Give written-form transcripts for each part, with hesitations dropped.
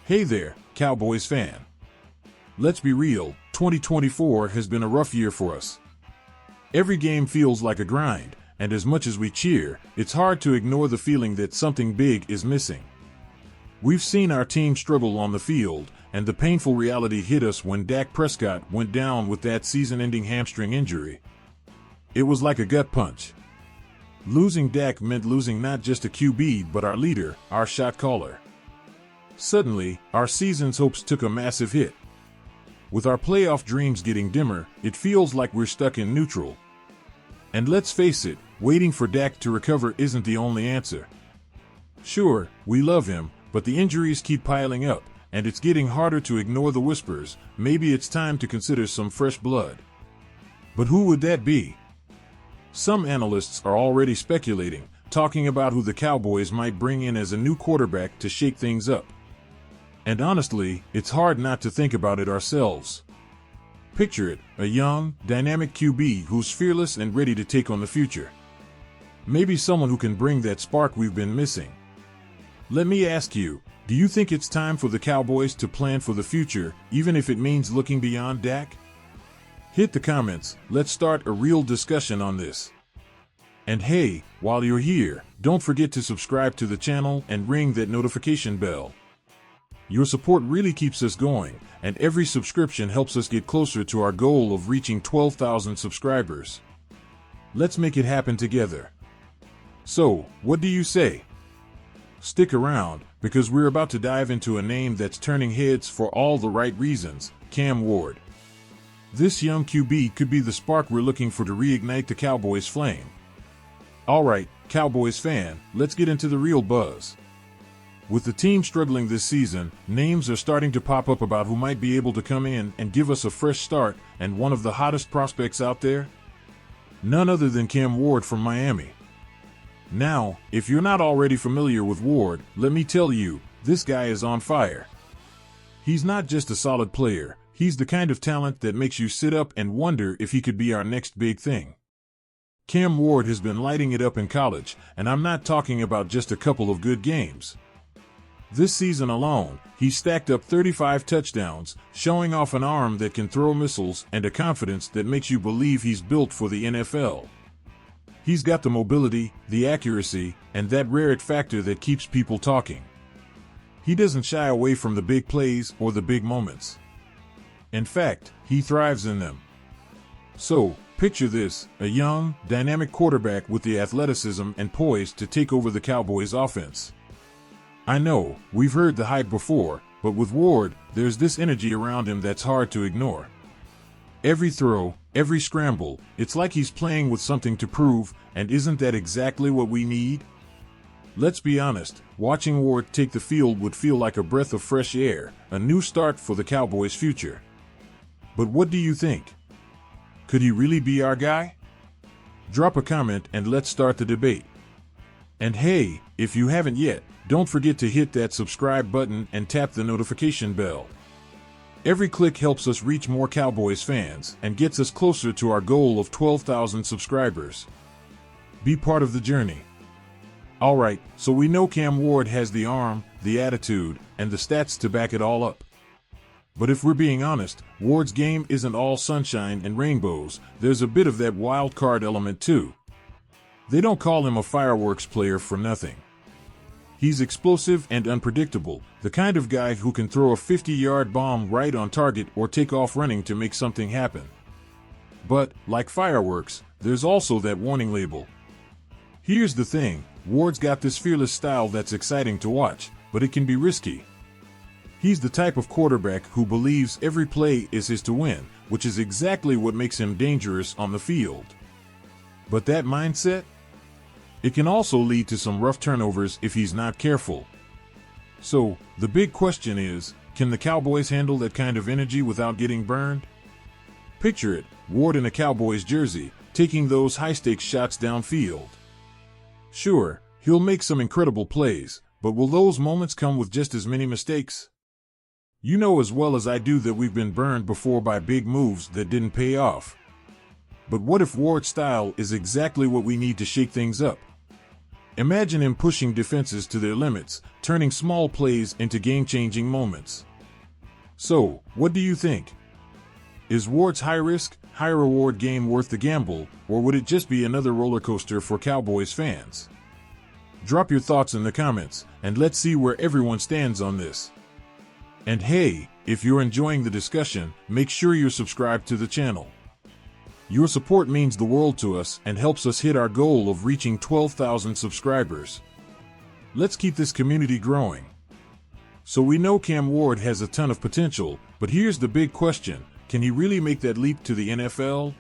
Hey there, Cowboys fan. Let's be real, 2024 has been a rough year for us. Every game feels like a grind, and as much as we cheer, it's hard to ignore the feeling that something big is missing. We've seen our team struggle on the field, and the painful reality hit us when Dak Prescott went down with that season-ending hamstring injury. It was like a gut punch. Losing Dak meant losing not just a QB but our leader, our shot caller. Suddenly, our season's hopes took a massive hit. With our playoff dreams getting dimmer, it feels like we're stuck in neutral. And let's face it, waiting for Dak to recover isn't the only answer. Sure, we love him, but the injuries keep piling up, and it's getting harder to ignore the whispers. Maybe it's time to consider some fresh blood. But who would that be? Some analysts are already speculating, talking about who the Cowboys might bring in as a new quarterback to shake things up. And honestly, it's hard not to think about it ourselves. Picture it, a young, dynamic QB who's fearless and ready to take on the future. Maybe someone who can bring that spark we've been missing. Let me ask you, do you think it's time for the Cowboys to plan for the future, even if it means looking beyond Dak? Hit the comments, let's start a real discussion on this. And hey, while you're here, don't forget to subscribe to the channel and ring that notification bell. Your support really keeps us going, and every subscription helps us get closer to our goal of reaching 12,000 subscribers. Let's make it happen together. So, what do you say? Stick around, because we're about to dive into a name that's turning heads for all the right reasons, Cam Ward. This young QB could be the spark we're looking for to reignite the Cowboys' flame. Alright, Cowboys fan, let's get into the real buzz. With the team struggling this season, names are starting to pop up about who might be able to come in and give us a fresh start, and one of the hottest prospects out there? None other than Cam Ward from Miami. Now, if you're not already familiar with Ward, let me tell you, this guy is on fire. He's not just a solid player, he's the kind of talent that makes you sit up and wonder if he could be our next big thing. Cam Ward has been lighting it up in college, and I'm not talking about just a couple of good games. This season alone, he stacked up 35 touchdowns, showing off an arm that can throw missiles and a confidence that makes you believe he's built for the NFL. He's got the mobility, the accuracy, and that rare it factor that keeps people talking. He doesn't shy away from the big plays or the big moments. In fact, he thrives in them. So, picture this, a young, dynamic quarterback with the athleticism and poise to take over the Cowboys' offense. I know, we've heard the hype before, but with Ward, there's this energy around him that's hard to ignore. Every throw, every scramble, it's like he's playing with something to prove, and isn't that exactly what we need? Let's be honest, watching Ward take the field would feel like a breath of fresh air, a new start for the Cowboys' future. But what do you think? Could he really be our guy? Drop a comment and let's start the debate. And hey, if you haven't yet, don't forget to hit that subscribe button and tap the notification bell. Every click helps us reach more Cowboys fans and gets us closer to our goal of 12,000 subscribers. Be part of the journey. Alright, so we know Cam Ward has the arm, the attitude, and the stats to back it all up. But if we're being honest, Ward's game isn't all sunshine and rainbows, there's a bit of that wild card element too. They don't call him a fireworks player for nothing. He's explosive and unpredictable, the kind of guy who can throw a 50-yard bomb right on target or take off running to make something happen. But, like fireworks, there's also that warning label. Here's the thing, Ward's got this fearless style that's exciting to watch, but it can be risky. He's the type of quarterback who believes every play is his to win, which is exactly what makes him dangerous on the field. But that mindset? It can also lead to some rough turnovers if he's not careful. So, the big question is, can the Cowboys handle that kind of energy without getting burned? Picture it, Ward in a Cowboys jersey, taking those high-stakes shots downfield. Sure, he'll make some incredible plays, but will those moments come with just as many mistakes? You know as well as I do that we've been burned before by big moves that didn't pay off. But what if Ward's style is exactly what we need to shake things up? Imagine him pushing defenses to their limits, turning small plays into game-changing moments. So, what do you think? Is Ward's high-risk, high-reward game worth the gamble, or would it just be another roller coaster for Cowboys fans? Drop your thoughts in the comments, and let's see where everyone stands on this. And hey, if you're enjoying the discussion, make sure you're subscribed to the channel. Your support means the world to us and helps us hit our goal of reaching 12,000 subscribers. Let's keep this community growing. So we know Cam Ward has a ton of potential, but here's the big question: can he really make that leap to the NFL?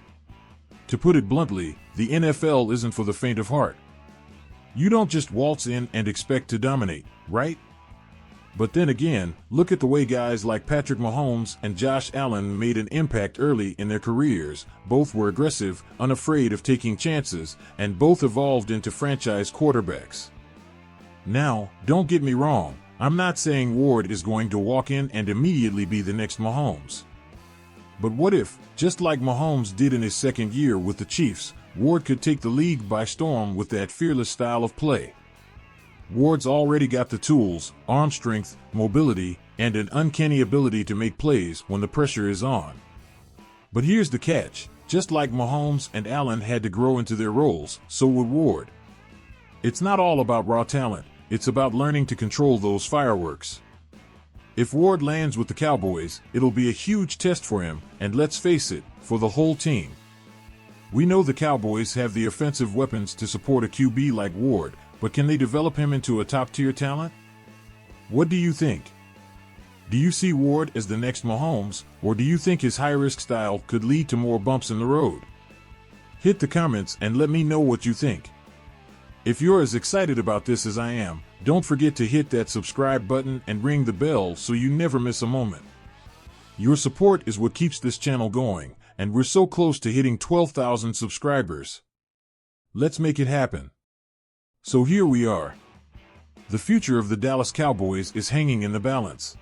To put it bluntly, the NFL isn't for the faint of heart. You don't just waltz in and expect to dominate, right? But then again, look at the way guys like Patrick Mahomes and Josh Allen made an impact early in their careers. Both were aggressive, unafraid of taking chances, and both evolved into franchise quarterbacks. Now, don't get me wrong, I'm not saying Ward is going to walk in and immediately be the next Mahomes. But what if, just like Mahomes did in his second year with the Chiefs, Ward could take the league by storm with that fearless style of play? Ward's already got the tools, arm strength, mobility, and an uncanny ability to make plays when the pressure is on. But here's the catch: just like Mahomes and Allen had to grow into their roles, so would Ward. It's not all about raw talent, it's about learning to control those fireworks. If Ward lands with the Cowboys, it'll be a huge test for him, and let's face it, for the whole team. We know the Cowboys have the offensive weapons to support a QB like Ward, but can they develop him into a top-tier talent? What do you think? Do you see Ward as the next Mahomes, or do you think his high-risk style could lead to more bumps in the road? Hit the comments and let me know what you think. If you're as excited about this as I am, don't forget to hit that subscribe button and ring the bell so you never miss a moment. Your support is what keeps this channel going, and we're so close to hitting 12,000 subscribers. Let's make it happen. So here we are. The future of the Dallas Cowboys is hanging in the balance.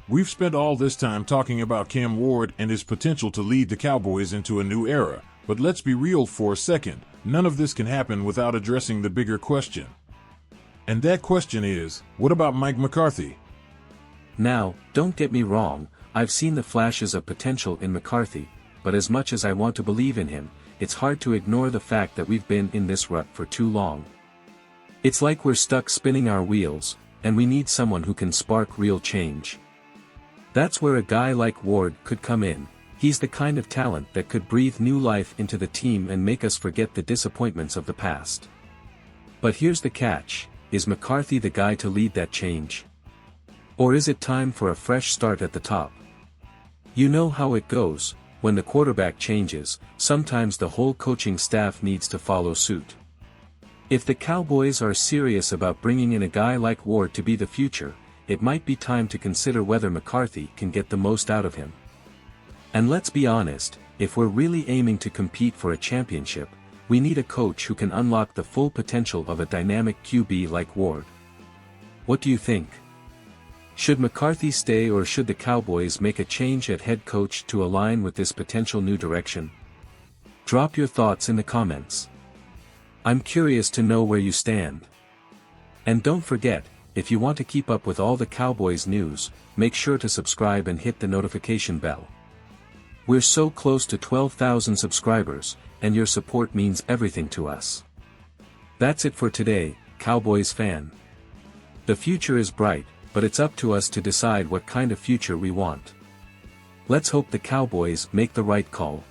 We've spent all this time talking about Cam Ward and his potential to lead the Cowboys into a new era, but let's be real for a second. None of this can happen without addressing the bigger question. And that question is, what about Mike McCarthy? Now, don't get me wrong, I've seen the flashes of potential in McCarthy, but as much as I want to believe in him, it's hard to ignore the fact that we've been in this rut for too long. It's like we're stuck spinning our wheels, and we need someone who can spark real change. That's where a guy like Ward could come in. He's the kind of talent that could breathe new life into the team and make us forget the disappointments of the past. But here's the catch: is McCarthy the guy to lead that change? Or is it time for a fresh start at the top? You know how it goes: when the quarterback changes, sometimes the whole coaching staff needs to follow suit. If the Cowboys are serious about bringing in a guy like Ward to be the future, it might be time to consider whether McCarthy can get the most out of him. And let's be honest, if we're really aiming to compete for a championship, we need a coach who can unlock the full potential of a dynamic QB like Ward. What do you think? Should McCarthy stay, or should the Cowboys make a change at head coach to align with this potential new direction? Drop your thoughts in the comments. I'm curious to know where you stand. And don't forget, if you want to keep up with all the Cowboys news, make sure to subscribe and hit the notification bell. We're so close to 12,000 subscribers, and your support means everything to us. That's it for today, Cowboys fan. The future is bright, but it's up to us to decide what kind of future we want. Let's hope the Cowboys make the right call.